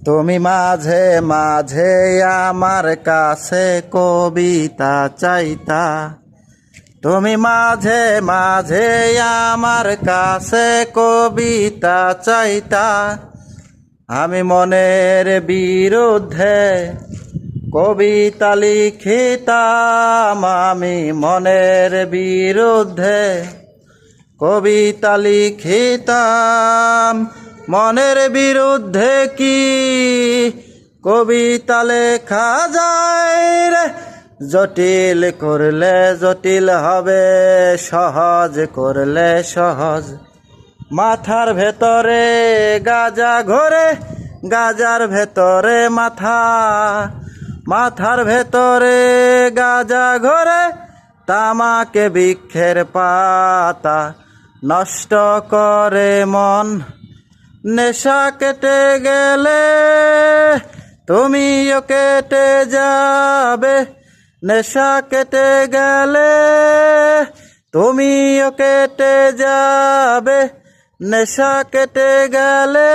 তুমি মাঝে মাঝে আমার কাছে কবিতা চাইতা, তুমি মাঝে মাঝে আমার কাছে কবিতা চাইতা। আমি মনের বিরুদ্ধে কবিতা লিখিতাম, আমি মনের বিরুদ্ধে কবিতা লিখিতাম। মনের বিরুদ্ধে কি কবিতা লেখা যায় রে? জটিল করলে জটিল হবে, সহজ করলে সহজ। মাথার ভেতরে গাজা ঘোরে, গাজার ভেতরে মাথা, মাথার ভেতরে গাজা ঘোরে, তামাকে বৃক্ষের পাতা নষ্ট করে মন। নেশা কেটে গেলে তুমিও কেটে যাবে, নেশা কেটে গেলে তুমিও কেটে যাবে, নেশা কেটে গেলে